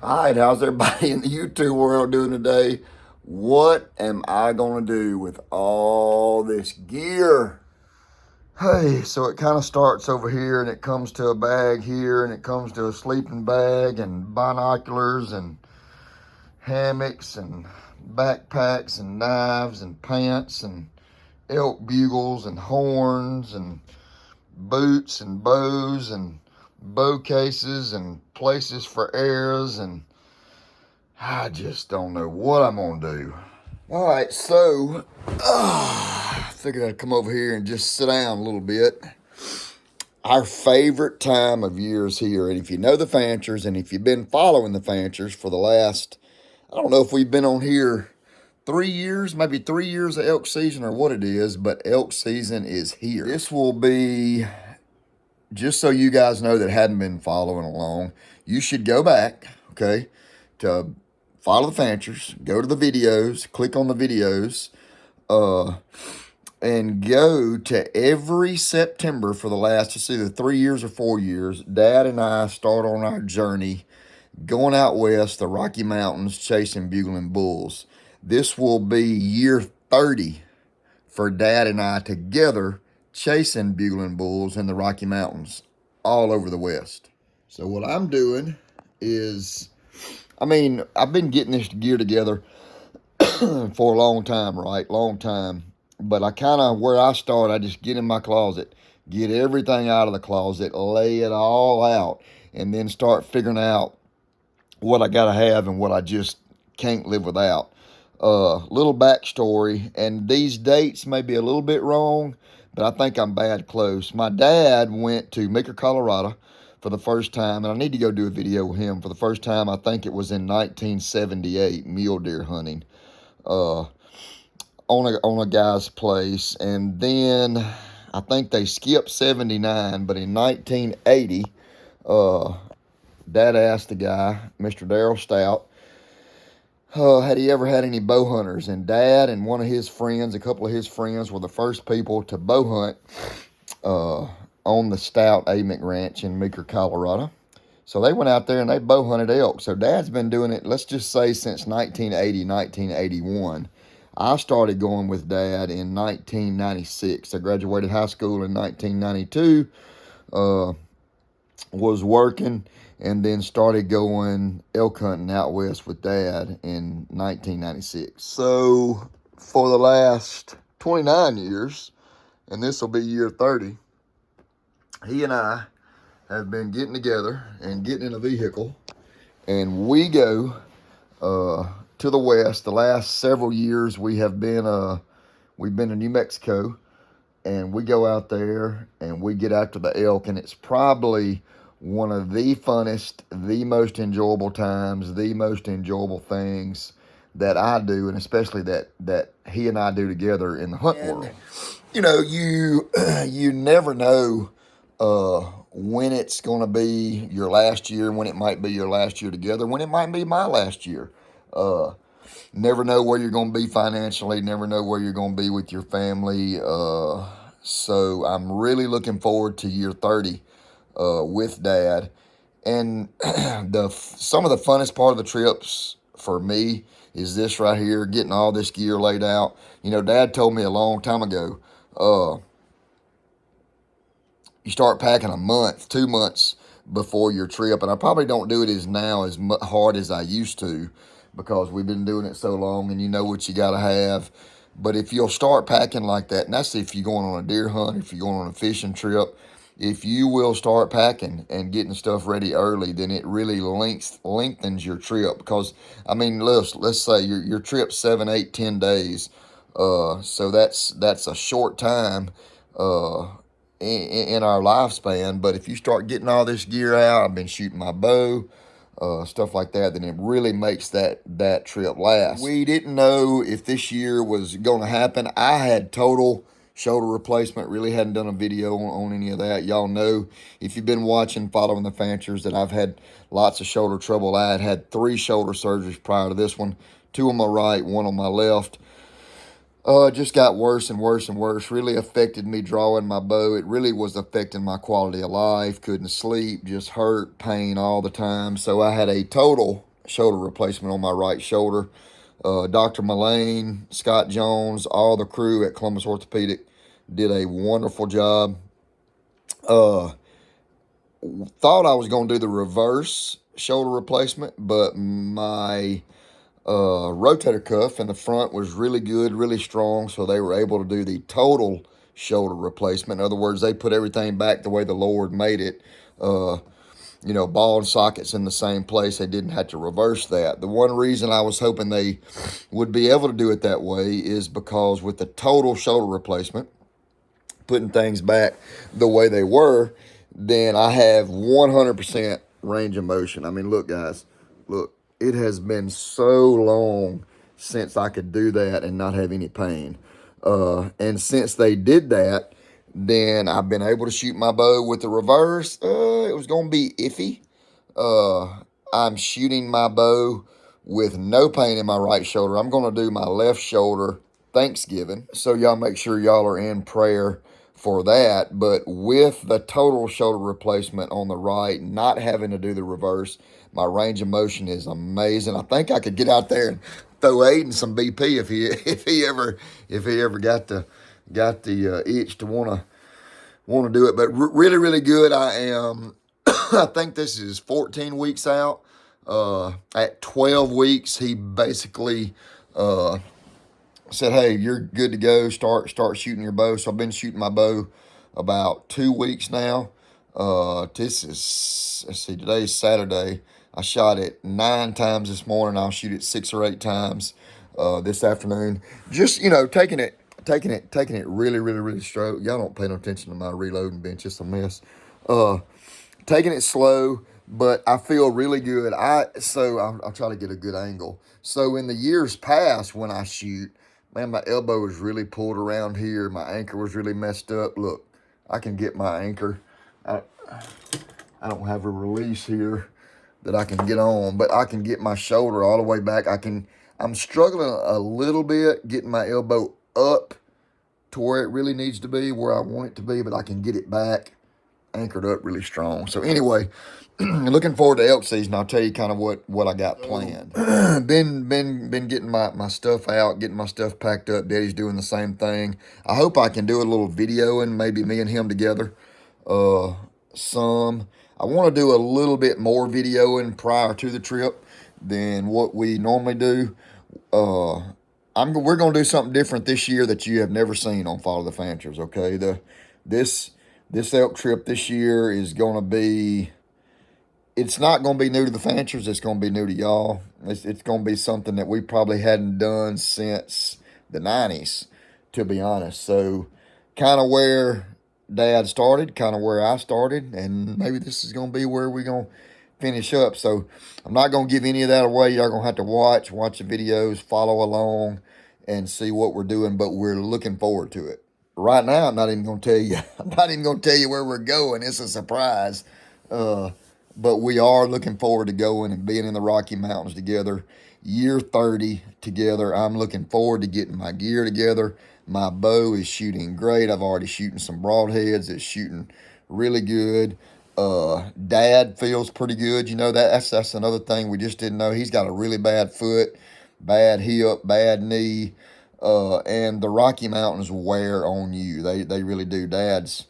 All right, how's everybody in the YouTube world doing today? What am I going to do with all this gear? Hey, so it kind of starts over here and it comes to a bag here and it comes to a sleeping bag and binoculars and hammocks and backpacks and knives and pants and elk bugles and horns and boots and bows and bow cases and places for arrows, and I just don't know what I'm gonna do. All right, so I figured I'd come over here and just sit down a little bit. Our favorite time of year is here, and if you know the Fanchers, and if you've been following the Fanchers for the last, I don't know if we've been on here 3 years, maybe 3 years of elk season or what it is, but elk season is here. This will be, just so you guys know that hadn't been following along, you should go back, okay, to follow the Fanchers, go to the videos, click on the videos, and go to every September for the last, it's either 3 years or 4 years. Dad and I start on our journey going out west, the Rocky Mountains, chasing bugling bulls. This will be year 30 for Dad and I together chasing bugling bulls in the Rocky Mountains all over the West. So what I'm doing is, I've been getting this gear together for a long time, right? Long time. But where I start, I just get in my closet, get everything out of the closet, lay it all out, and then start figuring out what I got to have and what I just can't live without. Little backstory, and these dates may be a little bit wrong, but I think I'm bad close. My dad went to Meeker, Colorado for the first time, and I need to go do a video with him for the first time. I think it was in 1978, mule deer hunting, uh, on a guy's place, and then I think they skipped 79, but in 1980, uh, Dad asked the guy, Mr. Darrell Stout, had he ever had any bow hunters? And Dad and one of his friends, a couple of his friends, were the first people to bow hunt uh, on the Stout Amick Ranch in Meeker, Colorado. So they went out there and they bow hunted elk. So Dad's been doing it, let's just say, since 1980, 1981. I started going with Dad in 1996. I graduated high school in 1992. Was working, and then started going elk hunting out west with Dad in 1996. So for the last 29 years, and this will be year 30, he and I have been getting together and getting in a vehicle, and we go to the west. The last several years we've been to New Mexico, and we go out there and we get after the elk, and it's probably one of the funnest, the most enjoyable times, the most enjoyable things that I do, and especially that he and I do together in the hunt world. You know, you never know when it's going to be your last year, when it might be your last year together, when it might be my last year. Never know where you're going to be financially, never know where you're going to be with your family. So I'm really looking forward to year 30 with Dad. And some of the funnest part of the trips for me is this right here, getting all this gear laid out. You know, Dad told me a long time ago, you start packing a month, 2 months before your trip. And I probably don't do it as hard as I used to, because we've been doing it so long and you know what you got to have. But if you'll start packing like that, and that's if you're going on a deer hunt, if you're going on a fishing trip, if you will start packing and getting stuff ready early, then it really lengthens your trip. Because, I mean, let's say your trip's 7, 8, 10 days. So that's a short time in our lifespan. But if you start getting all this gear out, I've been shooting my bow, stuff like that, then it really makes that trip last. We didn't know if this year was going to happen. I had total shoulder replacement, really hadn't done a video on any of that. Y'all know, if you've been watching, following the Fanchers, that I've had lots of shoulder trouble. I had 3 shoulder surgeries prior to this one, 2 on my right, 1 on my left. It just got worse and worse and worse. Really affected me drawing my bow. It really was affecting my quality of life. Couldn't sleep, just hurt, pain all the time. So I had a total shoulder replacement on my right shoulder. Dr. Mullane, Scott Jones, all the crew at Columbus Orthopedic did a wonderful job. Thought I was going to do the reverse shoulder replacement, but my rotator cuff in the front was really good, really strong, so they were able to do the total shoulder replacement. In other words, they put everything back the way the Lord made it. Ball and sockets in the same place. They didn't have to reverse that. The one reason I was hoping they would be able to do it that way is because with the total shoulder replacement, putting things back the way they were, then I have 100% range of motion. I mean, look, guys, look, it has been so long since I could do that and not have any pain. And since they did that, then I've been able to shoot my bow with the reverse. It was going to be iffy. I'm shooting my bow with no pain in my right shoulder. I'm going to do my left shoulder Thanksgiving. So y'all make sure y'all are in prayer for that. But with the total shoulder replacement on the right, not having to do the reverse, my range of motion is amazing. I think I could get out there and throw Aiden some BP if he ever got the itch to want to do it. But really, really good. I am. I think this is 14 weeks out. At 12 weeks, he basically said, "Hey, you're good to go. Start shooting your bow." So I've been shooting my bow about 2 weeks now. Let's see, today's Saturday. I shot it 9 times this morning. I'll shoot it 6 or 8 times this afternoon. Just taking it really, really, really slow. Y'all don't pay no attention to my reloading bench. It's a mess. Taking it slow, but I feel really good. I'll try to get a good angle. So in the years past when I shoot, man, my elbow was really pulled around here. My anchor was really messed up. Look, I can get my anchor. I don't have a release here that I can get on, but I can get my shoulder all the way back. I'm struggling a little bit getting my elbow up to where it really needs to be, where I want it to be, but I can get it back anchored up really strong. So anyway, looking forward to elk season. I'll tell you kind of what I got planned. been getting my stuff out, getting my stuff packed up. Daddy's doing the same thing. I hope I can do a little video and maybe me and him together. I want to do a little bit more videoing prior to the trip than what we normally do. We're gonna do something different this year that you have never seen on Follow the Fanchers. Okay, this elk trip this year is gonna be. It's not gonna be new to the Fanchers. It's gonna be new to y'all. It's gonna be something that we probably hadn't done since the '90s, to be honest. So, kind of where Dad started, kind of where I started, and maybe this is gonna be where we're gonna finish up. So I'm not gonna give any of that away. Y'all gonna have to watch the videos, follow along, and see what we're doing. But we're looking forward to it. Right now, I'm not even gonna tell you. I'm not even gonna tell you where we're going. It's a surprise. But we are looking forward to going and being in the Rocky Mountains together. Year 30 together. I'm looking forward to getting my gear together. My bow is shooting great. I've already shooting some broadheads. It's shooting really good. Dad feels pretty good. That's another thing we just didn't know. He's got a really bad foot, bad hip, bad knee, and the Rocky Mountains wear on you. They really do. Dad's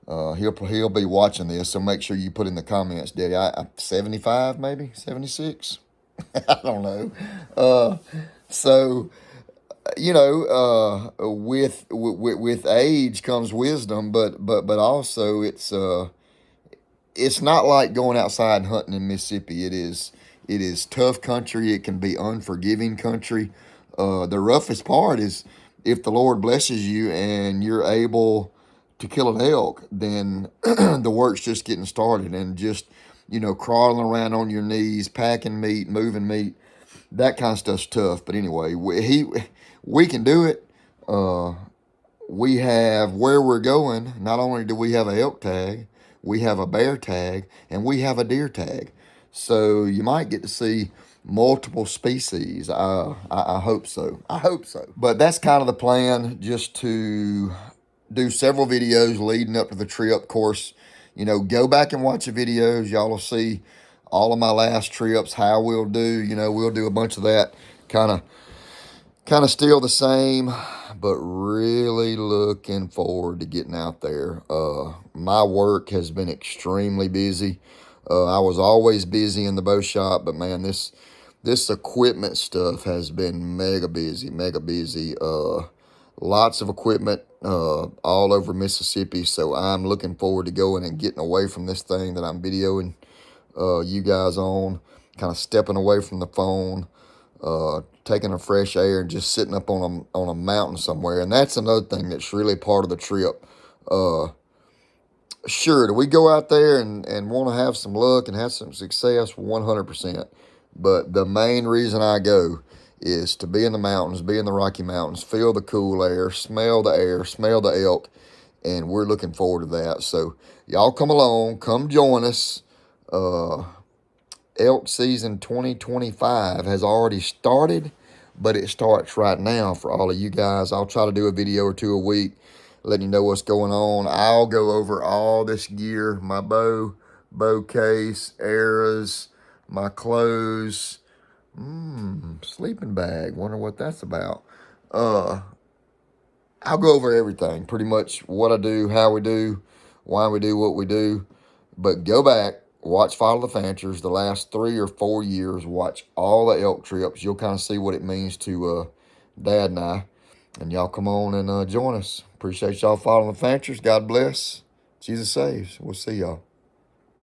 he'll be watching this, so make sure you put in the comments, Daddy. I'm 75, maybe 76. I don't know. So with age comes wisdom, but also it's not like going outside and hunting in Mississippi. It is tough country. It can be unforgiving country. The roughest part is if the Lord blesses you and you're able to kill an elk, then the work's just getting started, and just crawling around on your knees, packing meat, moving meat, that kind of stuff's tough. But anyway, we can do it. We have where we're going. Not only do we have a elk tag, we have a bear tag, and we have a deer tag. So you might get to see multiple species. I hope so. I hope so. But that's kind of the plan, just to do several videos leading up to the trip. Of course, go back and watch the videos. Y'all will see all of my last trips, how we'll do. We'll do a bunch of that, kind of still the same, but really looking forward to getting out there. My work has been extremely busy. I was always busy in the bow shop, but man, this equipment stuff has been mega busy, mega busy. Lots of equipment all over Mississippi, so I'm looking forward to going and getting away from this thing that I'm videoing you guys on, kind of stepping away from the phone, taking a fresh air and just sitting up on a mountain somewhere. And that's another thing that's really part of the trip. Sure, do we go out there and want to have some luck and have some success? 100%. But the main reason I go is to be in the mountains, be in the Rocky Mountains, feel the cool air, smell the elk, and we're looking forward to that. So y'all come along, come join us. Elk season 2025 has already started, but it starts right now for all of you guys. I'll try to do a video or two a week, letting you know what's going on. I'll go over all this gear, my bow case, arrows, my clothes, sleeping bag. Wonder what that's about. I'll go over everything, pretty much what I do, how we do, why we do what we do. But go back, watch Follow the Fanchers the last 3 or 4 years. Watch all the elk trips. You'll kind of see what it means to Dad and I. And y'all come on and join us. Appreciate y'all following the Fanchers. God bless. Jesus saves. We'll see y'all.